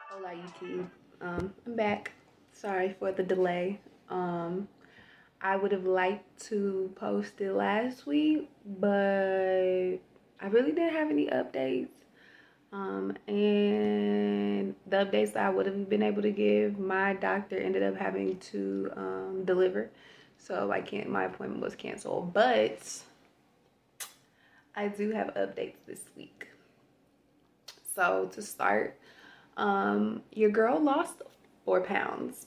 Hola YouTube. I'm back. Sorry for the delay. I would have liked to post it last week, but I really didn't have any updates. And the updates that I would have been able to give, my doctor ended up having to deliver. So my appointment was canceled. But I do have updates this week. So to start, your girl lost 4 pounds.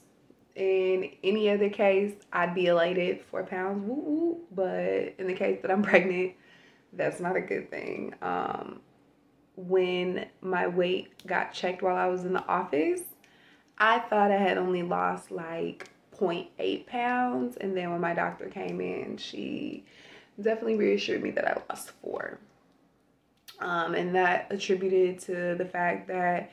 In any other case, I'd be elated. 4 pounds, woo woo. But in the case that I'm pregnant, that's not a good thing. When my weight got checked while I was in the office, I thought I had only lost like 0.8 pounds. And then when my doctor came in, she definitely reassured me that I lost 4. And that attributed to the fact that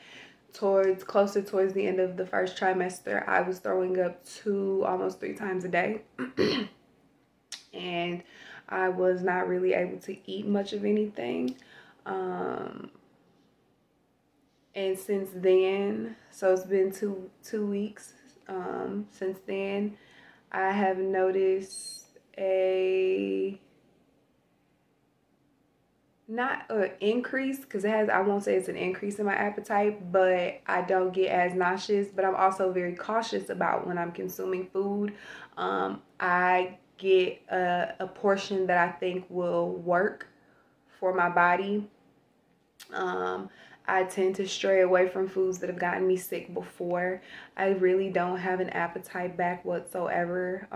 closer towards the end of the first trimester, I was throwing up almost 3 times a day. And I was not really able to eat much of anything. And since then, so it's been two weeks since then, I have noticed not an increase, because I won't say it's an increase in my appetite, but I don't get as nauseous. But I'm also very cautious about when I'm consuming food. I get a portion that I think will work for my body. I tend to stray away from foods that have gotten me sick before. I really don't have an appetite back whatsoever.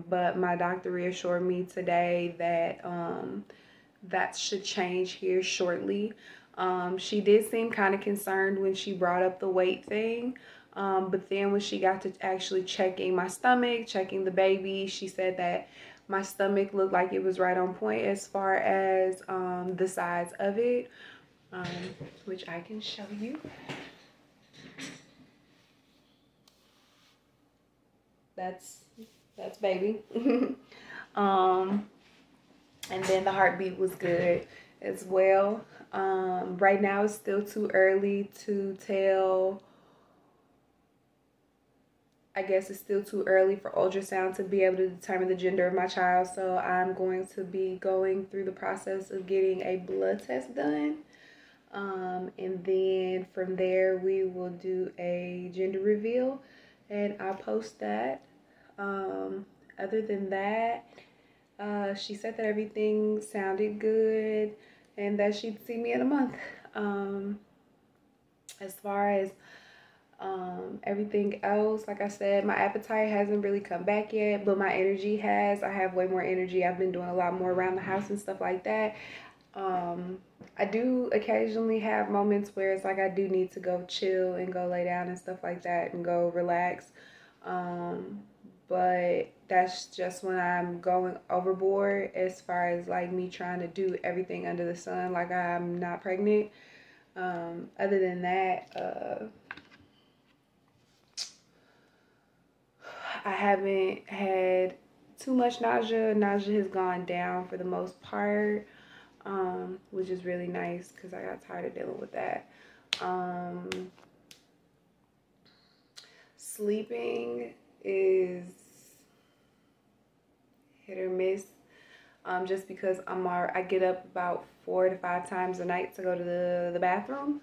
But my doctor reassured me today that that should change here shortly. She did seem kind of concerned when she brought up the weight thing. But then when she got to actually checking my stomach, checking the baby, she said that my stomach looked like it was right on point as far as the size of it, which I can show you. That's baby. And then the heartbeat was good as well. Right now it's still too early to tell. I guess it's still too early for ultrasound to be able to determine the gender of my child. So I'm going to be going through the process of getting a blood test done. And then from there we will do a gender reveal, and I'll post that. Other than that, she said that everything sounded good and that she'd see me in a month. As far as everything else, like I said, my appetite hasn't really come back yet, but my energy has. I have way more energy. I've been doing a lot more around the house and stuff like that. I do occasionally have moments where it's like I do need to go chill and go lay down and stuff like that and go relax. But that's just when I'm going overboard as far as like me trying to do everything under the sun like I'm not pregnant. Other than that, I haven't had too much nausea. Nausea has gone down for the most part, which is really nice because I got tired of dealing with that. Sleeping is hit or miss, just because I get up about 4 to 5 times a night to go to the bathroom,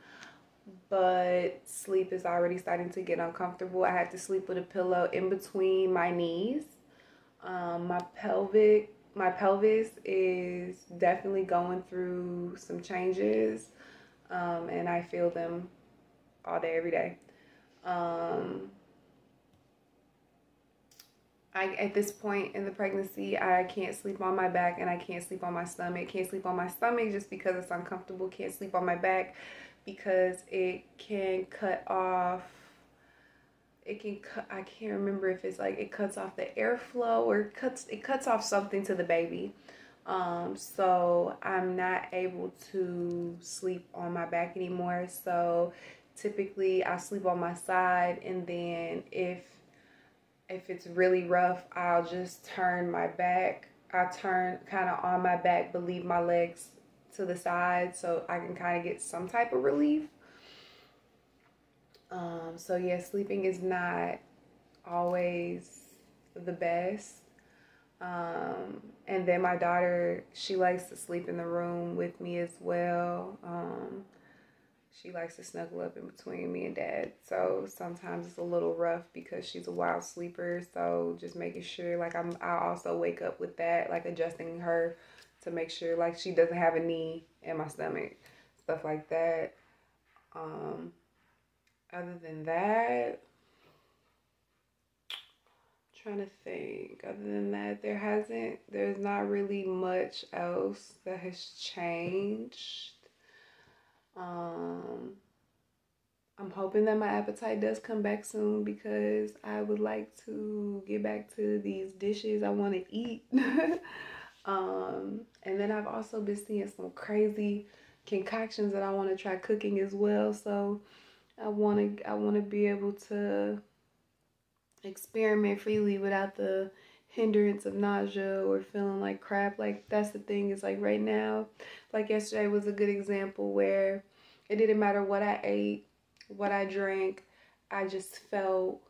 but sleep is already starting to get uncomfortable. I have to sleep with a pillow in between my knees. My pelvis is definitely going through some changes, and I feel them all day, every day. At this point in the pregnancy, I can't sleep on my back and I can't sleep on my stomach. Can't sleep on my stomach just because it's uncomfortable. Can't sleep on my back because it can cut off. I can't remember if it's like it cuts off the airflow or it cuts off something to the baby. So I'm not able to sleep on my back anymore. So typically I sleep on my side, and then if it's really rough, I'll just turn my back. I turn kind of on my back, but leave my legs to the side so I can kind of get some type of relief. So yeah, sleeping is not always the best. And then my daughter, she likes to sleep in the room with me as well. She likes to snuggle up in between me and dad. So sometimes it's a little rough because she's a wild sleeper. So just making sure, like, I also wake up with that, like adjusting her to make sure like she doesn't have a knee in my stomach, stuff like that. Um, Other than that, trying to think. Other than that, there's not really much else that has changed. Um, I'm hoping that my appetite does come back soon because I would like to get back to these dishes I want to eat. And then I've also been seeing some crazy concoctions that I want to try cooking as well. So I want to be able to experiment freely without the hindrance of nausea or feeling like crap. Like that's the thing, is like right now, like yesterday was a good example where it didn't matter what I ate, what I drank, I just felt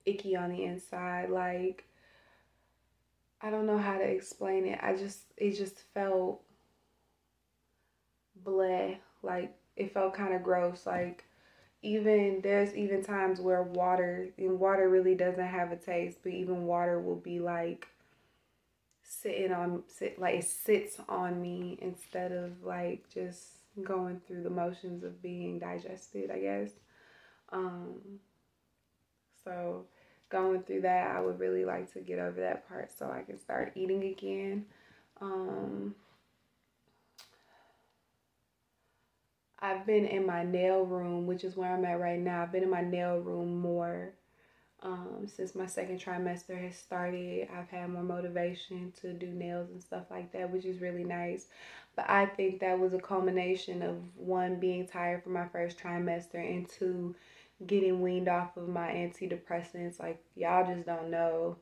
icky on the inside. Like I don't know how to explain it. It just felt bleh. Like it felt kind of gross. Like there's even times where water really doesn't have a taste, but even water will be like like it sits on me instead of like just going through the motions of being digested, I guess. Um, so going through that, I would really like to get over that part so I can start eating again. Um, I've been in my nail room, which is where I'm at right now. I've been in my nail room more since my second trimester has started. I've had more motivation to do nails and stuff like that, which is really nice. But I think that was a culmination of one, being tired from my first trimester, and two, getting weaned off of my antidepressants. Like y'all just don't know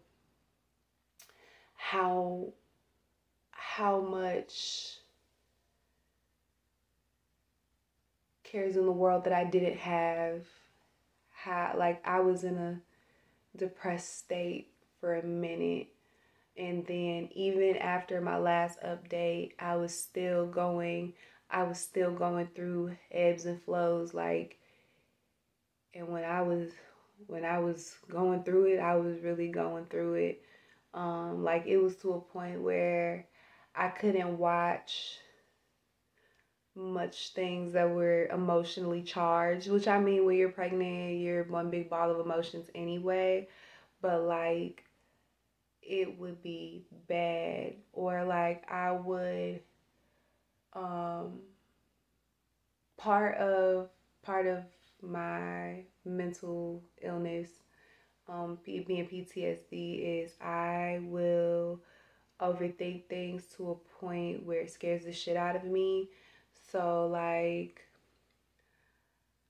how much cares in the world that I didn't have. How, like, I was in a depressed state for a minute, and then even after my last update, I was still going through ebbs and flows. Like, and when I was going through it, I was really going through it. Like it was to a point where I couldn't watch much things that were emotionally charged, which I mean, when you're pregnant, you're one big ball of emotions anyway. But like it would be bad, or like I would um part of my mental illness, being PTSD, is I will overthink things to a point where it scares the shit out of me. So like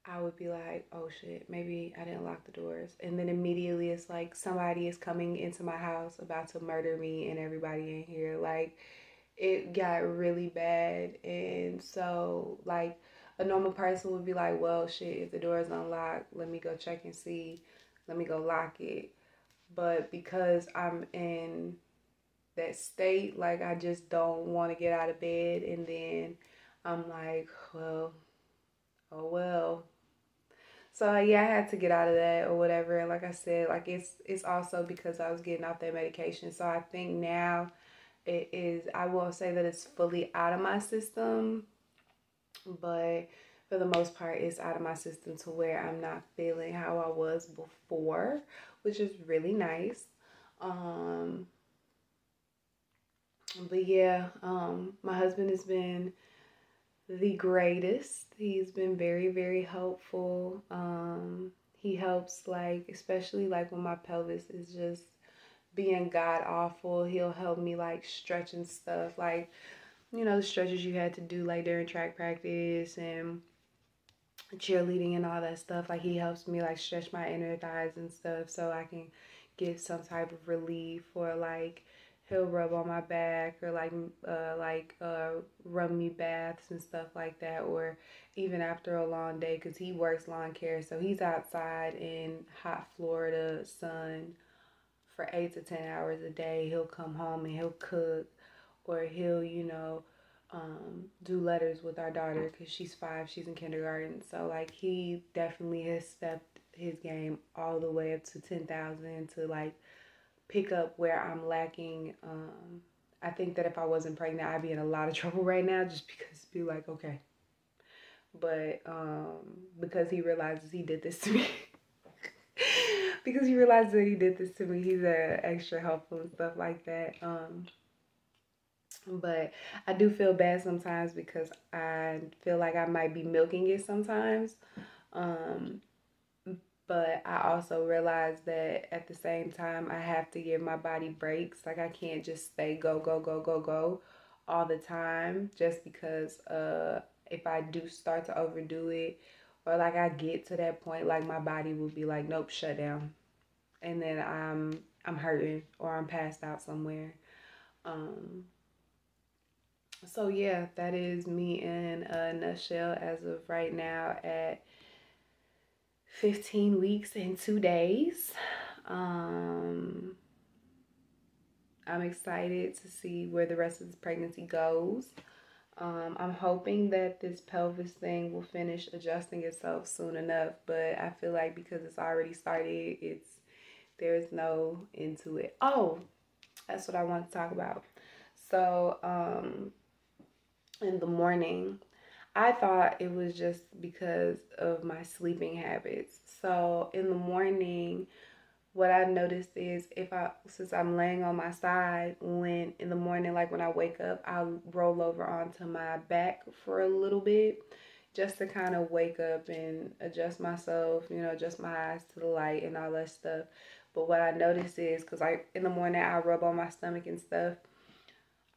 I would be like, oh shit, maybe I didn't lock the doors. And then immediately it's like somebody is coming into my house about to murder me and everybody in here. Like it got really bad. And so like a normal person would be like, well shit, if the door is unlocked, let me go check and see. Let me go lock it. But because I'm in that state, like I just don't want to get out of bed, and then I'm like, well, oh well. So yeah, I had to get out of that or whatever. And like I said, like it's also because I was getting off that medication. So I think now it is, I won't say that it's fully out of my system, but for the most part it's out of my system to where I'm not feeling how I was before, which is really nice. Um but yeah, my husband has been the greatest. He's been very, very helpful. He helps, like, especially like when my pelvis is just being god awful. He'll help me like stretch and stuff, like, you know, the stretches you had to do like during track practice and cheerleading and all that stuff. Like he helps me like stretch my inner thighs and stuff so I can get some type of relief, or like he'll rub on my back or rub me baths and stuff like that, or even after a long day, because he works lawn care, so he's outside in hot Florida sun for 8 to 10 hours a day. He'll come home and he'll cook, or he'll do letters with our daughter because she's 5, she's in kindergarten. So like he definitely has stepped his game all the way up to 10,000 to like pick up where I'm lacking. I think that if I wasn't pregnant, I'd be in a lot of trouble right now, just because it'd be like, okay. But because he realizes he did this to me, because he realizes that he did this to me, he's extra helpful and stuff like that. But I do feel bad sometimes because I feel like I might be milking it sometimes. But I also realize that at the same time, I have to give my body breaks. Like I can't just stay go, go, go, go, go all the time, just because if I do start to overdo it, or like I get to that point, like my body will be like, nope, shut down. And then I'm hurting or I'm passed out somewhere. So yeah, that is me in a nutshell as of right now at 15 weeks and 2 days. I'm excited to see where the rest of this pregnancy goes. I'm hoping that this pelvis thing will finish adjusting itself soon enough, but I feel like because it's already started, there's no end to it. Oh, that's what I want to talk about. So, in the morning, I thought it was just because of my sleeping habits. So in the morning, what I've noticed is since I'm laying on my side, when in the morning, like when I wake up, I'll roll over onto my back for a little bit just to kind of wake up and adjust myself, adjust my eyes to the light and all that stuff. But what I noticed is, because in the morning I rub on my stomach and stuff,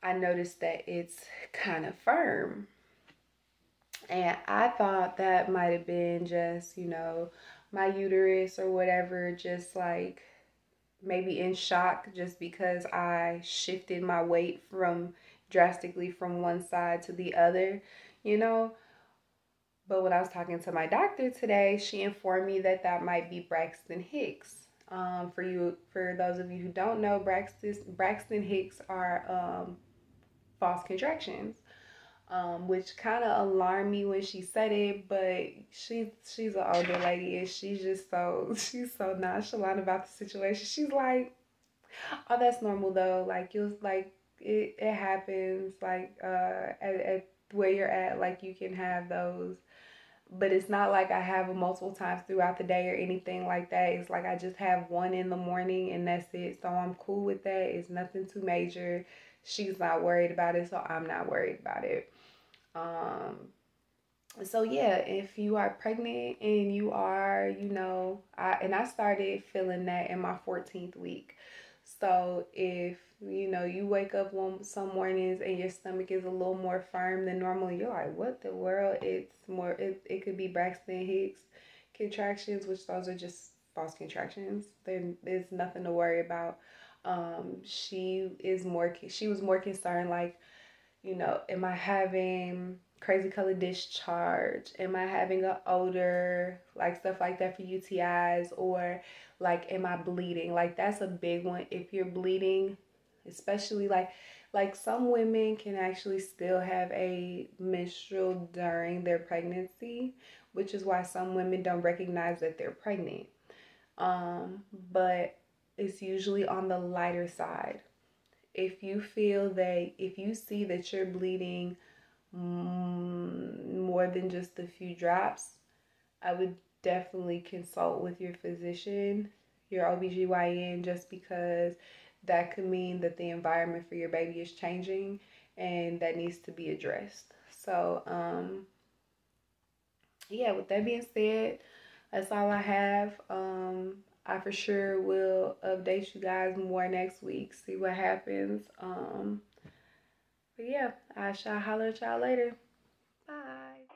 I noticed that it's kind of firm. And I thought that might have been just, my uterus or whatever, just like maybe in shock just because I shifted my weight drastically from one side to the other, you know. But when I was talking to my doctor today, she informed me that that might be Braxton Hicks. For those of you who don't know, Braxton Hicks are false contractions. Which kind of alarmed me when she said it, but she's an older lady and she's so nonchalant about the situation. She's like, oh, that's normal though. Like it happens. Like at where you're at, like you can have those, but it's not like I have them multiple times throughout the day or anything like that. It's like I just have one in the morning and that's it. So I'm cool with that. It's nothing too major. She's not worried about it, so I'm not worried about it. So yeah, if you are pregnant and you are, I started feeling that in my 14th week. So if, you wake up some mornings and your stomach is a little more firm than normal, you're like, what the world? It could be Braxton Hicks contractions, which those are just false contractions. There's nothing to worry about. She was more concerned, like, am I having crazy color discharge? Am I having an odor? Like stuff like that for UTIs, or like, am I bleeding? Like that's a big one. If you're bleeding, especially like some women can actually still have a menstrual during their pregnancy, which is why some women don't recognize that they're pregnant. But it's usually on the lighter side. If you see that you're bleeding more than just a few drops, I would definitely consult with your physician, your OBGYN, just because that could mean that the environment for your baby is changing and that needs to be addressed. So, yeah, with that being said, that's all I have. I for sure will update you guys more next week, see what happens. But yeah, I shall holler at y'all later. Bye.